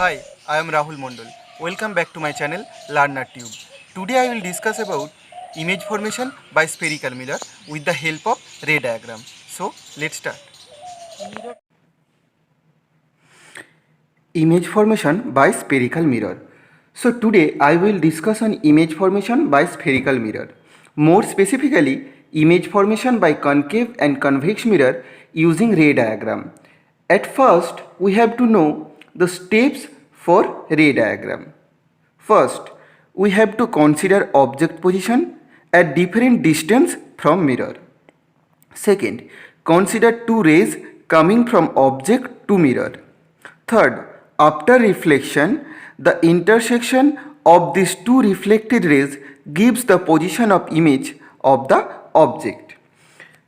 Hi, I am Rahul Mondal. Welcome back to my channel Learner Tube. Today I will discuss about image formation by spherical mirror with the help of ray diagram. So let's start. Image formation by spherical mirror. So today I will discuss on image formation by spherical mirror. More specifically, image formation by concave and convex mirror using ray diagram. At first, we have to know the steps for ray diagram. First, we have to consider object position at different distance from mirror. Second, consider two rays coming from object to mirror. Third, after reflection, the intersection of these two reflected rays gives the position of image of the object.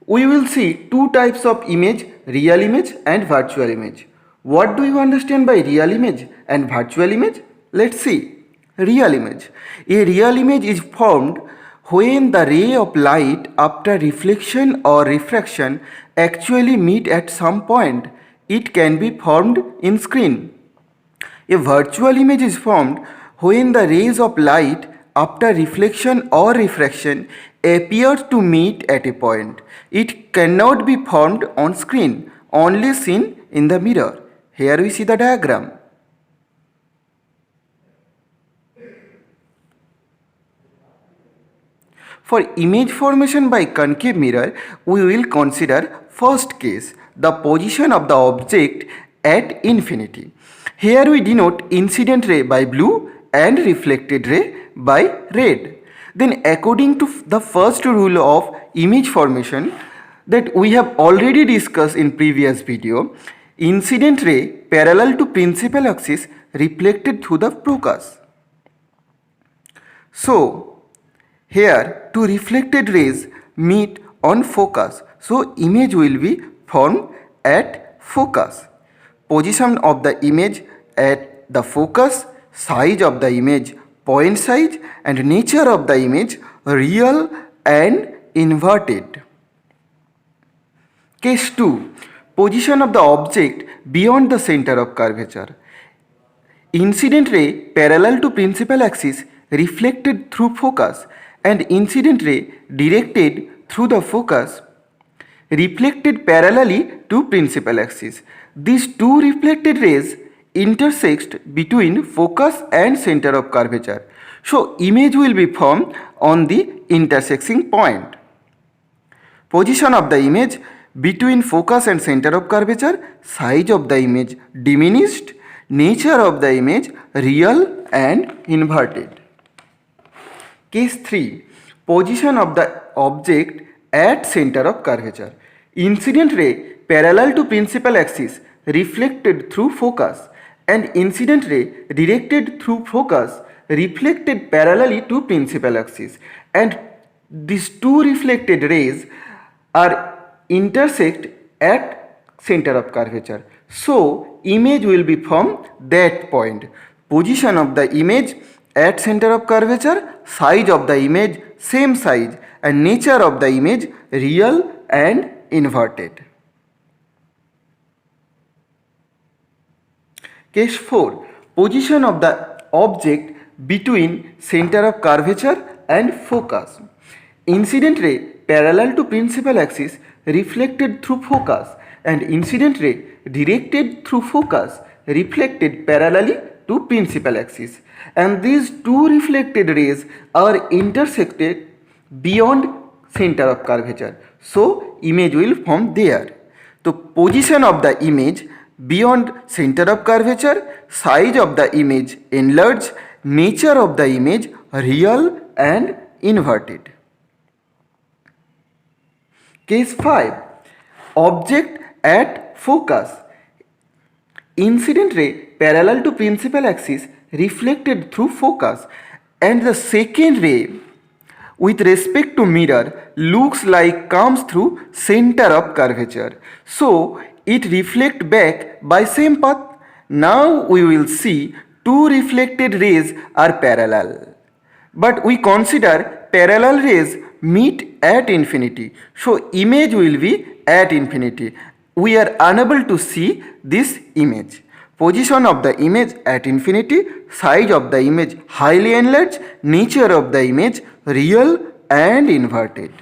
We will see two types of image, real image and virtual image. What do you understand by real image and virtual image? Let's see. Real image. A real image is formed when the ray of light after reflection or refraction actually meet at some point. It can be formed in screen. A virtual image is formed when the rays of light after reflection or refraction appear to meet at a point. It cannot be formed on screen, only seen in the mirror. Here we see the diagram. For image formation by concave mirror, we will consider first case, the position of the object at infinity. Here we denote incident ray by blue and reflected ray by red. Then according to the first rule of image formation that we have already discussed in previous video, incident ray parallel to principal axis reflected through the focus. So here two reflected rays meet on focus. So image will be formed at focus. Position of the image at the focus, size of the image, point size, and nature of the image, real and inverted. Case 2. Position of the object beyond the center of curvature. Incident ray parallel to principal axis reflected through focus and incident ray directed through the focus reflected parallelly to principal axis. These two reflected rays intersect between focus and center of curvature. So image will be formed on the intersecting point. Position of the image between focus and center of curvature, size of the image diminished, nature of the image real and inverted. Case 3. Position of the object at center of curvature. Incident ray parallel to principal axis reflected through focus and incident ray directed through focus reflected parallelly to principal axis, and these two reflected rays are intersect at center of curvature. So image will be from that point. Position of the image at center of curvature, size of the image same size, and nature of the image real and inverted. Case 4. Position of the object between center of curvature and focus. Incident ray parallel to principal axis reflected through focus and incident ray directed through focus reflected parallelly to principal axis, and these two reflected rays are intersected beyond center of curvature. So image will form there. The position of the image beyond center of curvature, size of the image enlarged, nature of the image real and inverted. Case 5. Object at focus. Incident ray parallel to principal axis reflected through focus, and the second ray with respect to mirror looks like comes through center of curvature. So it reflects back by same path. Now we will see two reflected rays are parallel, but we consider parallel rays meet at infinity. So image will be at infinity. We are unable to see this image. Position of the image at infinity, size of the image highly enlarged, nature of the image real and inverted.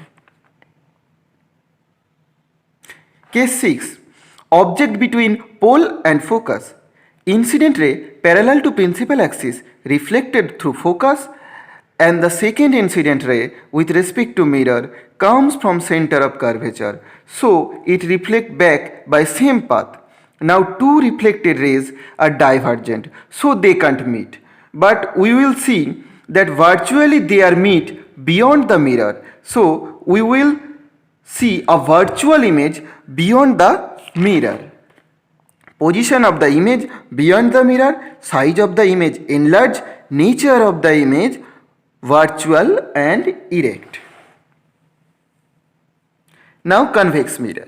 Case 6. Object between pole and focus. Incident ray parallel to principal axis reflected through focus, and the second incident ray with respect to mirror comes from center of curvature, so it reflects back by same path. Now two reflected rays are divergent, so they can't meet, but we will see that virtually they are meet beyond the mirror, so we will see a virtual image beyond the mirror. Position of the image beyond the mirror, size of the image enlarged, nature of the image virtual and erect. Now convex mirror.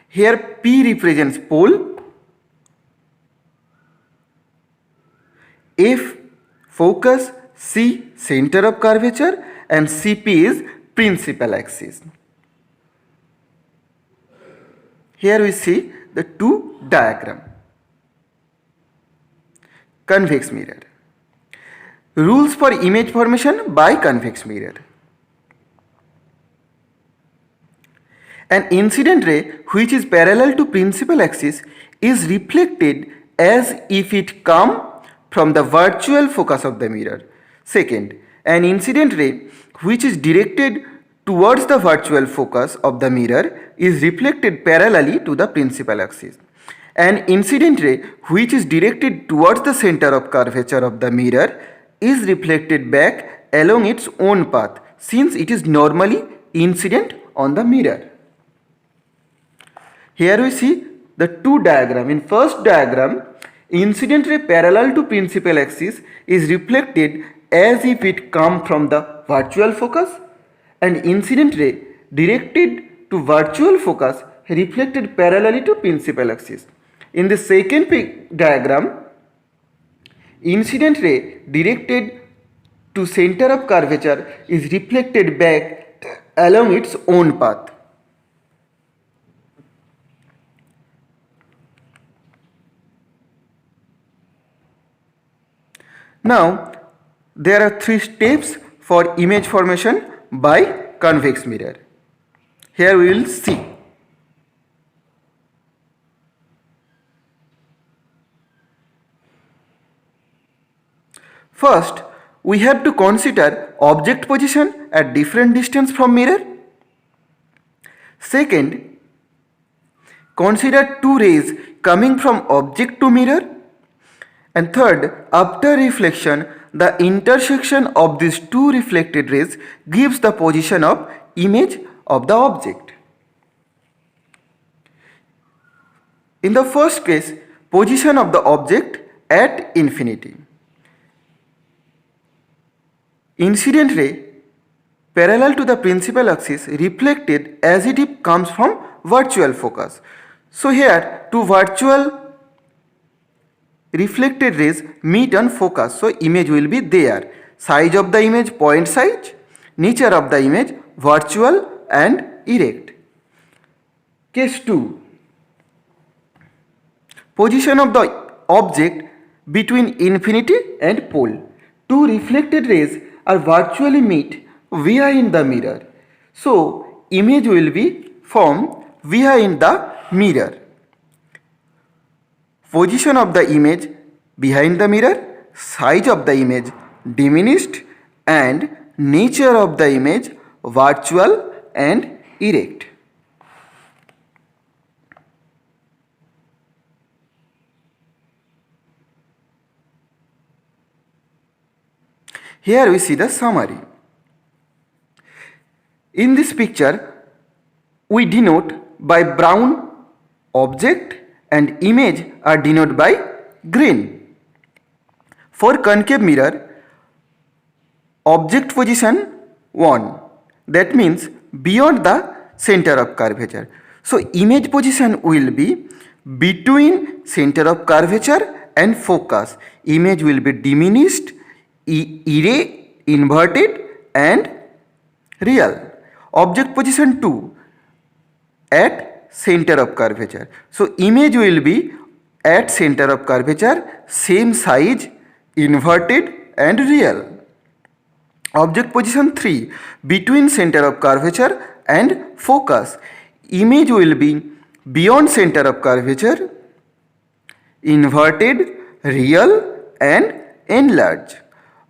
Here P represents pole, F focus, C center of curvature, and CP is principal axis. Here we see the two diagram. Convex mirror. Rules for image formation by convex mirror. An incident ray which is parallel to principal axis is reflected as if it come from the virtual focus of the mirror. Second, an incident ray which is directed towards the virtual focus of the mirror is reflected parallelly to the principal axis. An incident ray which is directed towards the center of curvature of the mirror is reflected back along its own path, since it is normally incident on the mirror. Here we see the two diagram. In first diagram, incident ray parallel to principal axis is reflected as if it come from the virtual focus, and incident ray directed to virtual focus reflected parallelly to principal axis. In the second diagram, incident ray directed to center of curvature is reflected back along its own path. Now, there are three steps for image formation by convex mirror. Here we will see. First, we have to consider object position at different distance from mirror. Second, consider two rays coming from object to mirror. And third, after reflection, the intersection of these two reflected rays gives the position of image of the object. In the first case, position of the object at infinity. Incident ray parallel to the principal axis reflected as it comes from virtual focus. So here two virtual reflected rays meet on focus, so image will be there. Size of the image point size, nature of the image virtual and erect. Case 2. Position of the object between infinity and pole. Two reflected rays are virtually meet behind the mirror, so image will be formed behind the mirror. Position of the image behind the mirror, size of the image diminished, and nature of the image virtual and erect. Here we see the summary. In this picture, we denote by brown object and image are denoted by green. For concave mirror, object position 1, that means beyond the center of curvature. So image position will be between center of curvature and focus. Image will be diminished, inverted and real. Object position 2 at center of curvature. So image will be at center of curvature, same size, inverted and real. Object position 3, between center of curvature and focus. Image will be beyond center of curvature, inverted, real and enlarged.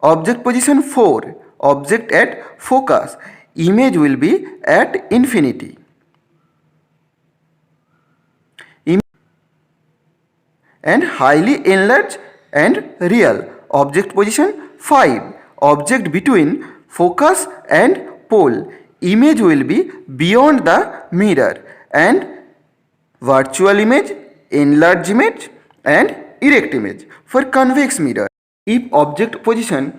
Object position 4, object at focus. Image will be at infinity. And highly enlarged and real. Object position 5, object between focus and pole. Image will be beyond the mirror and virtual image, enlarged image and erect image. For convex mirror, if object position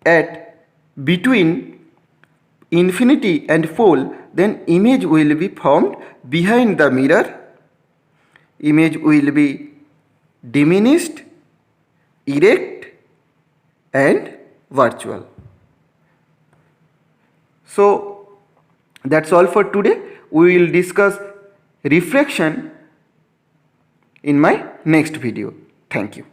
at between infinity and pole, then image will be formed behind the mirror. Image will be diminished, erect and virtual. So that's all for today. We will discuss refraction in my next video. Thank you.